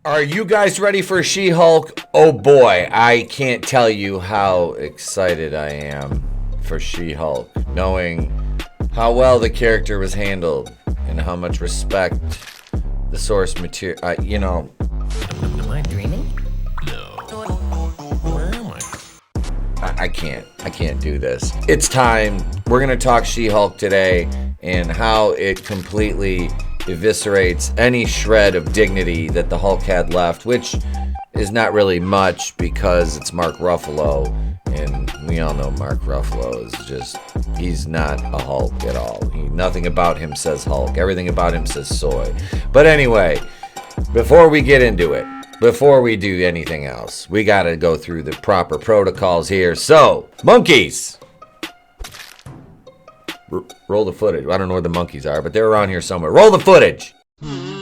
Are you guys ready for She-Hulk? Oh boy, I can't tell you how excited I am for She-Hulk, knowing how well the character was handled and how much respect the source material, Am I dreaming? No. Where am I? I can't do this. It's time. We're gonna talk She-Hulk today and how it completely eviscerates any shred of dignity that the Hulk had left, which is not really much because it's Mark Ruffalo, and we all know Mark Ruffalo is just, he's not a Hulk at all. Nothing about him says Hulk. Everything about him says soy. But anyway, before we get into it, before we do anything else, we gotta go through the proper protocols here. So, monkeys! Roll the footage. I don't know where the monkeys are, but they're around here somewhere. Roll the footage!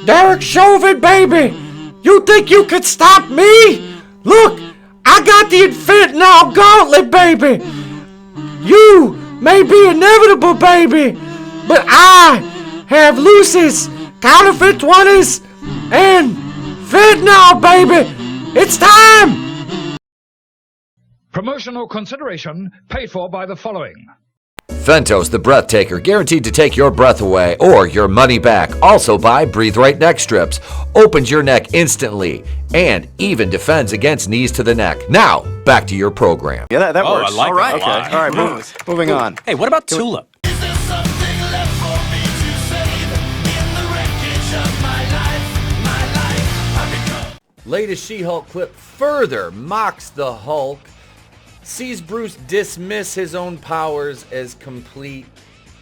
Derek Chauvin, baby! You think you could stop me? Look, I got the Infinitale gauntlet, baby! You may be inevitable, baby, but I have Lucy's counterfeit 20s and fentanyl, baby! It's time! Promotional consideration paid for by the following. Fentos, the breath taker, guaranteed to take your breath away or your money back. Also by Breathe Right neck strips. Opens your neck instantly and even defends against knees to the neck. Now, back to your program. Yeah, that works. I like all right, that a lot. okay. All right, moving on. Hey, what about Tulip? Is there something left for me to save in the wreckage of my life? I've become... Latest She-Hulk clip further mocks the Hulk. Sees Bruce dismiss his own powers as complete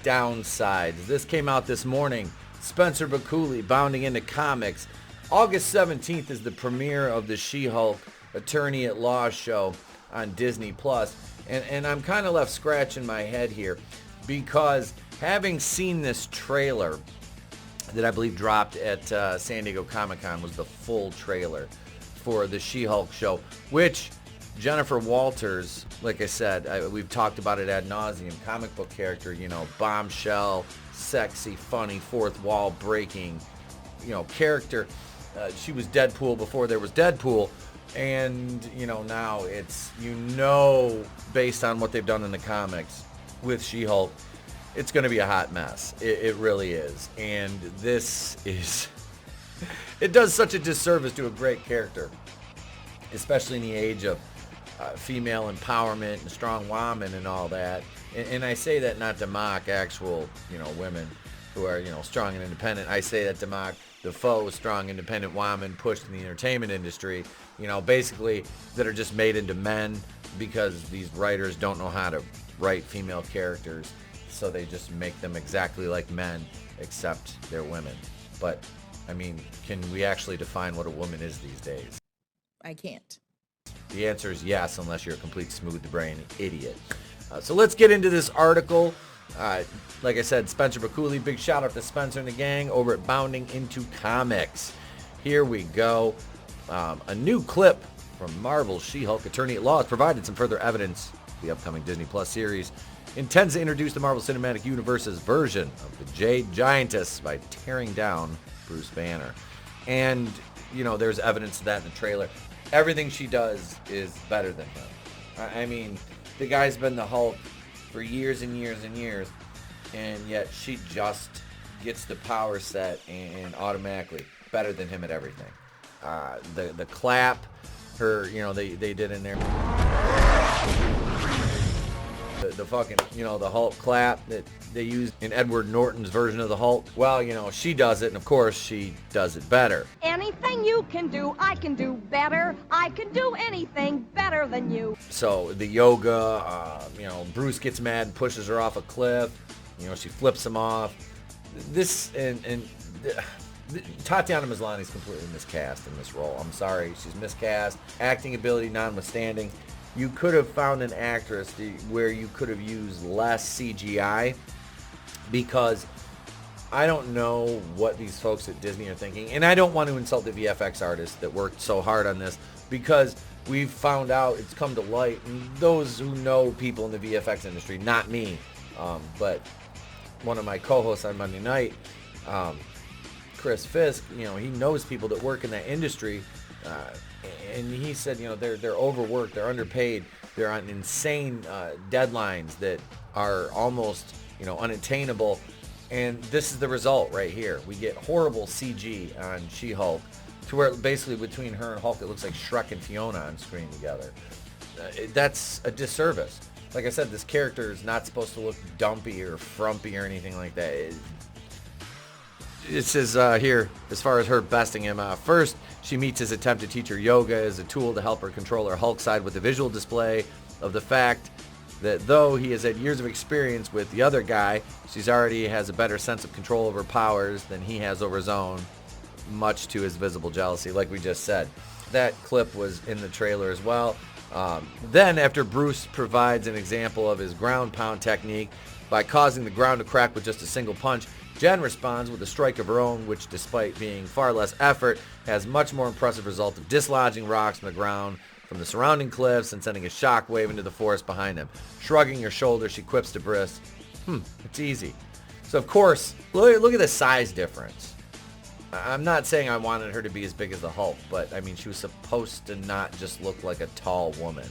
downsides. This came out this morning. Spencer Bakula bounding into comics. August 17th is the premiere of the She-Hulk Attorney at Law show on Disney+. And I'm kind of left scratching my head here because having seen this trailer that I believe dropped at San Diego Comic-Con was the full trailer for the She-Hulk show, which Jennifer Walters, like I said, we've talked about it ad nauseum, comic book character, bombshell, sexy, funny, fourth wall breaking, character. She was Deadpool before there was Deadpool. And, now it's, based on what they've done in the comics with She-Hulk, it's going to be a hot mess. It really is. And this is, it does such a disservice to a great character, especially in the age of female empowerment and strong women and all that. And I say that not to mock actual, women who are, strong and independent. I say that to mock the faux strong independent women pushed in the entertainment industry, basically that are just made into men because these writers don't know how to write female characters. So they just make them exactly like men, except they're women. But, can we actually define what a woman is these days? I can't. The answer is yes, unless you're a complete smooth-brained idiot. So let's get into this article. Like I said, Spencer Bakula, big shout out to Spencer and the gang over at Bounding Into Comics. Here we go. A new clip from Marvel's She-Hulk Attorney at Law has provided some further evidence. The upcoming Disney Plus series intends to introduce the Marvel Cinematic Universe's version of the Jade Giantess by tearing down Bruce Banner. And, there's evidence of that in the trailer. Everything she does is better than him. The guy's been the Hulk for years and years and years, and yet she just gets the power set and automatically better than him at everything. The clap, they did in there. The fucking, the Hulk clap that they used in Edward Norton's version of the Hulk. Well, she does it, and of course she does it better. Anything you can do, I can do better. I can do anything better than you. So the yoga, Bruce gets mad and pushes her off a cliff. She flips him off. Tatiana Maslany's completely miscast in this role. I'm sorry, she's miscast. Acting ability notwithstanding. You could have found an actress where you could have used less CGI, because I don't know what these folks at Disney are thinking. And I don't want to insult the VFX artists that worked so hard on this, because we've found out, it's come to light, and those who know people in the VFX industry, not me, but one of my co-hosts on Monday night, Chris Fisk, he knows people that work in that industry, and he said, they're overworked, they're underpaid, they're on insane deadlines that are almost, unattainable, and this is the result right here. We get horrible CG on She-Hulk, to where basically between her and Hulk, it looks like Shrek and Fiona on screen together. That's a disservice. Like I said, this character is not supposed to look dumpy or frumpy or anything like that. It says here, as far as her besting him, first, she meets his attempt to teach her yoga as a tool to help her control her Hulk side with a visual display of the fact that though he has had years of experience with the other guy, she's already has a better sense of control over powers than he has over his own, much to his visible jealousy, like we just said. That clip was in the trailer as well. Then, after Bruce provides an example of his ground pound technique by causing the ground to crack with just a single punch, Jen responds with a strike of her own, which, despite being far less effort, has much more impressive result of dislodging rocks from the ground from the surrounding cliffs and sending a shockwave into the forest behind them. Shrugging her shoulders, she quips to Briss, it's easy. So, of course, look at the size difference. I'm not saying I wanted her to be as big as the Hulk, but, I mean, she was supposed to not just look like a tall woman.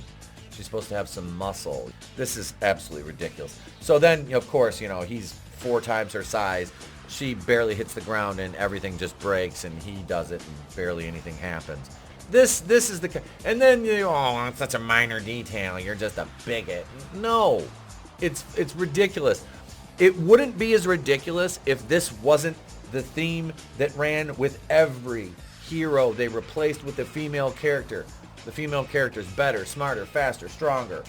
She's supposed to have some muscle. This is absolutely ridiculous. So then, of course, he's 4 times her size. She barely hits the ground and everything just breaks, and he does it and barely anything happens. This is the... And then, oh, it's such a minor detail. You're just a bigot. No. It's ridiculous. It wouldn't be as ridiculous if this wasn't the theme that ran with every hero they replaced with a female character. The female character is better, smarter, faster, stronger,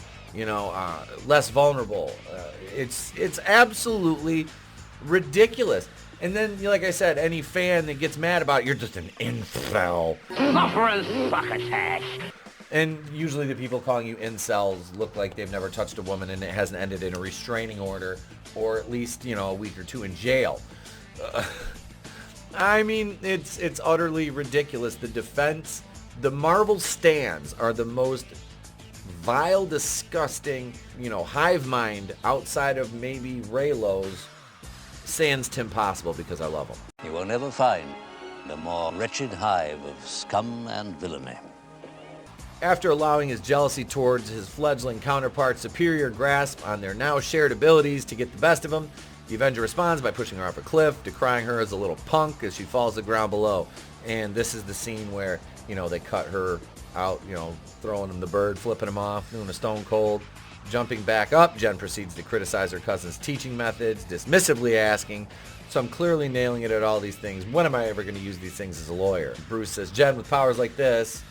less vulnerable. It's absolutely ridiculous. And then, like I said, any fan that gets mad about it, you're just an infel. And usually the people calling you incels look like they've never touched a woman and it hasn't ended in a restraining order or at least, a week or 2 in jail. I mean, it's utterly ridiculous. The defense, the Marvel stans are the most vile, disgusting, hive mind outside of maybe Raylo's, sans Tim Possible, because I love him. You will never find a more wretched hive of scum and villainy. After allowing his jealousy towards his fledgling counterpart's superior grasp on their now shared abilities to get the best of him, the Avenger responds by pushing her off a cliff, decrying her as a little punk as she falls to the ground below. And this is the scene where, they cut her out, throwing him the bird, flipping him off, doing a stone cold. Jumping back up, Jen proceeds to criticize her cousin's teaching methods, dismissively asking, so I'm clearly nailing it at all these things. When am I ever going to use these things as a lawyer? Bruce says, Jen, with powers like this,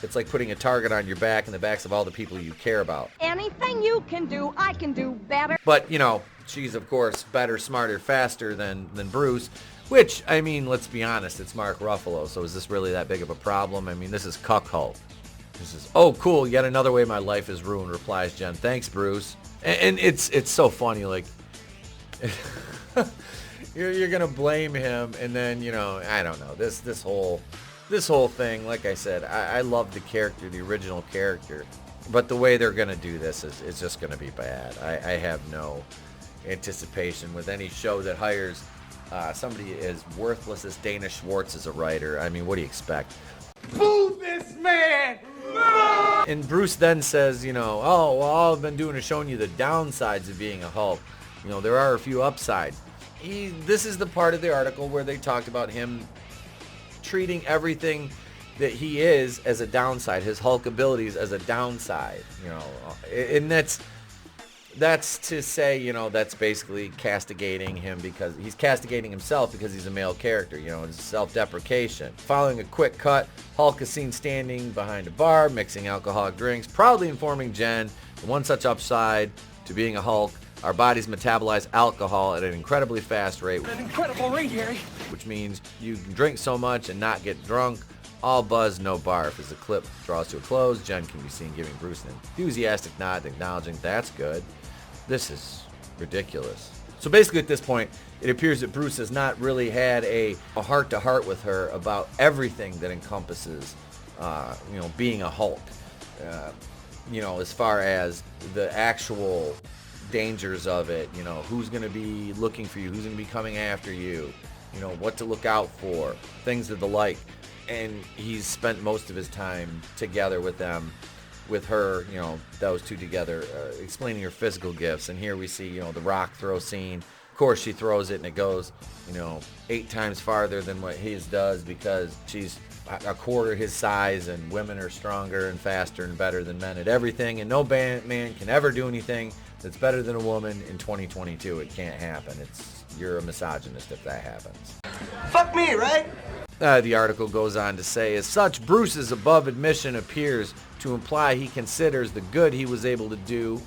it's like putting a target on your back and the backs of all the people you care about. Anything you can do, I can do better. But, she's, of course, better, smarter, faster than Bruce, which, I mean, let's be honest, it's Mark Ruffalo, so is this really that big of a problem? I mean, this is Cuck Hulk. This is, oh, cool, yet another way my life is ruined, replies Jen. Thanks, Bruce. And it's so funny, like, you're going to blame him, and then, I don't know, this whole thing, like I said, I love the character, the original character, but the way they're going to do this is just going to be bad. I have no anticipation with any show that hires somebody as worthless as Dana Schwartz as a writer. I mean, what do you expect? Boo this man! And Bruce then says, oh, well, all I've been doing is showing you the downsides of being a Hulk. There are a few upsides. This is the part of the article where they talked about him treating everything that he is as a downside, his Hulk abilities as a downside, and that's to say, that's basically castigating him because he's castigating himself because he's a male character, it's self-deprecation. Following a quick cut, Hulk is seen standing behind a bar, mixing alcoholic drinks, proudly informing Jen, one such upside to being a Hulk, our bodies metabolize alcohol at an incredibly fast rate. An incredible rate, Harry. Which means you can drink so much and not get drunk. All buzz, no barf. As the clip draws to a close, Jen can be seen giving Bruce an enthusiastic nod, acknowledging that's good. This is ridiculous. So basically at this point, it appears that Bruce has not really had a heart-to-heart with her about everything that encompasses, being a Hulk. As far as the actual dangers of it, who's going to be looking for you, who's going to be coming after you, you know, what to look out for, things of the like. And he's spent most of his time together with them, with her, you know, those two together, explaining her physical gifts. And here we see, you know, the rock throw scene. Of course, she throws it and it goes, you know, 8 times farther than what his does because she's a quarter his size, and women are stronger and faster and better than men at everything. And no man can ever do anything that's better than a woman in 2022. It can't happen. You're a misogynist if that happens. Fuck me, right? The article goes on to say, as such, Bruce's above admission appears to imply he considers the good he was able to do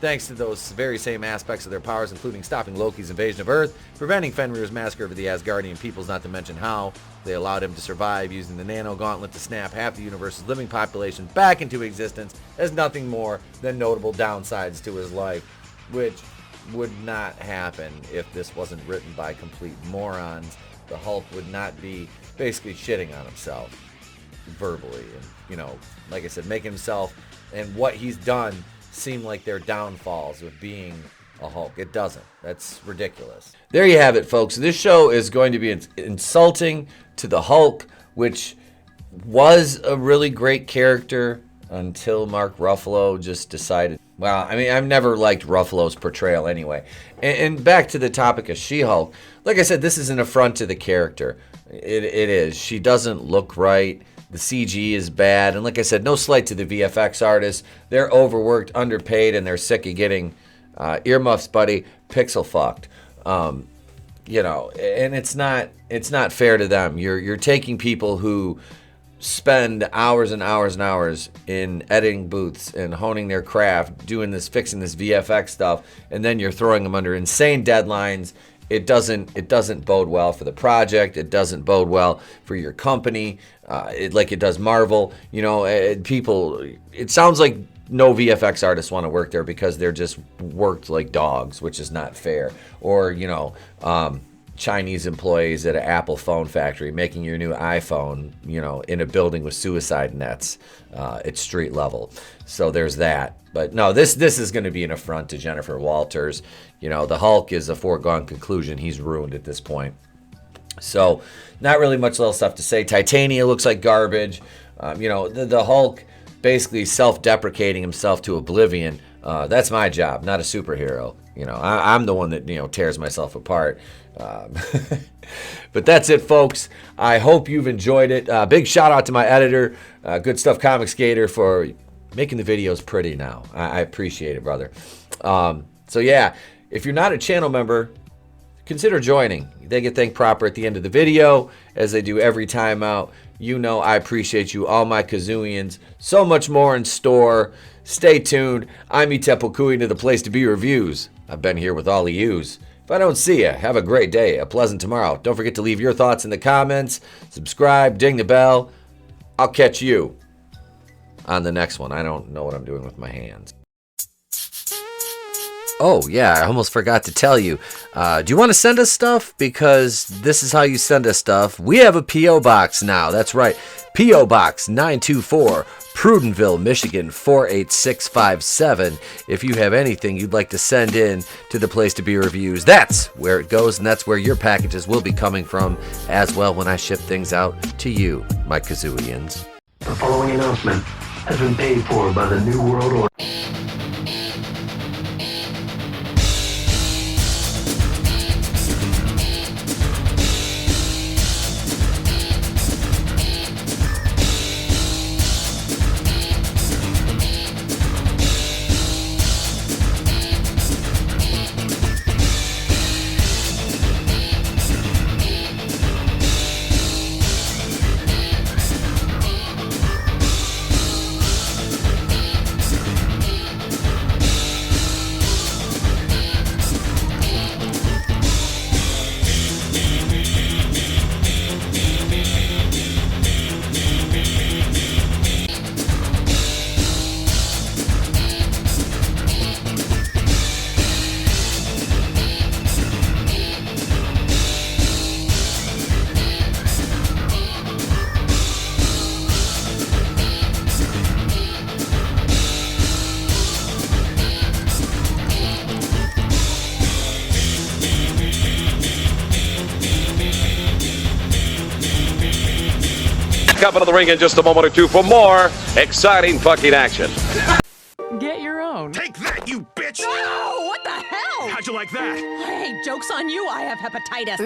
thanks to those very same aspects of their powers, including stopping Loki's invasion of Earth, preventing Fenrir's massacre of the Asgardian peoples, not to mention how they allowed him to survive using the nano gauntlet to snap half the universe's living population back into existence, as nothing more than notable downsides to his life, which would not happen if this wasn't written by complete morons. The Hulk would not be basically shitting on himself verbally and, you know, like I said, making himself and what he's done seem like they're downfalls of being a Hulk. It doesn't. That's ridiculous. There you have it, folks. This show is going to be insulting to the Hulk, which was a really great character until Mark Ruffalo just decided. Well, I mean, I've never liked Ruffalo's portrayal anyway. And back to the topic of She-Hulk. Like I said, this is an affront to the character. It is. She doesn't look right. The CG is bad. And like I said, no slight to the VFX artists. They're overworked, underpaid, and they're sick of getting earmuffs, buddy, pixel fucked. You know, and it's not fair to them. You're taking people who spend hours and hours and hours in editing booths and honing their craft, doing this, fixing this VFX stuff, and then you're throwing them under insane deadlines. It doesn't bode well for the project. It doesn't bode well for your company, like it does Marvel. You know, people. It sounds like no VFX artists want to work there because they're just worked like dogs, which is not fair. Or, you know, Chinese employees at an Apple phone factory making your new iPhone, you know, in a building with suicide nets at street level. So there's that. But no, this is going to be an affront to Jennifer Walters. You know, the Hulk is a foregone conclusion. He's ruined at this point. So not really much little stuff to say. Titania looks like garbage. You know, the Hulk basically self-deprecating himself to oblivion. That's my job, not a superhero. You know, I'm the one that, you know, tears myself apart. But that's it, folks. I hope you've enjoyed it. Big shout out to my editor, Good Stuff Comic Skater, for making the videos pretty now. I appreciate it, brother. So yeah, if you're not a channel member, consider joining. They get thanked proper at the end of the video, as they do every time out. You know I appreciate you, all my Kazooians. So much more in store. Stay tuned. I'm Itepokui to the Place to Be Reviews. I've been here with all of yous. If I don't see you, have a great day, a pleasant tomorrow. Don't forget to leave your thoughts in the comments. Subscribe, ding the bell. I'll catch you on the next one. I don't know what I'm doing with my hands. Oh, yeah, I almost forgot to tell you. Do you want to send us stuff? Because this is how you send us stuff. We have a P.O. Box now. That's right. P.O. Box 924, Prudenville, Michigan 48657. If you have anything you'd like to send in to the Place to Be Reviews, that's where it goes, and that's where your packages will be coming from as well when I ship things out to you, my Kazooians. The following announcement has been paid for by the New World Order. up into the ring in just a moment or two for more exciting fucking action. Get your own. Take that, you bitch! No! What the hell? How'd you like that? Hey, joke's on you. I have hepatitis.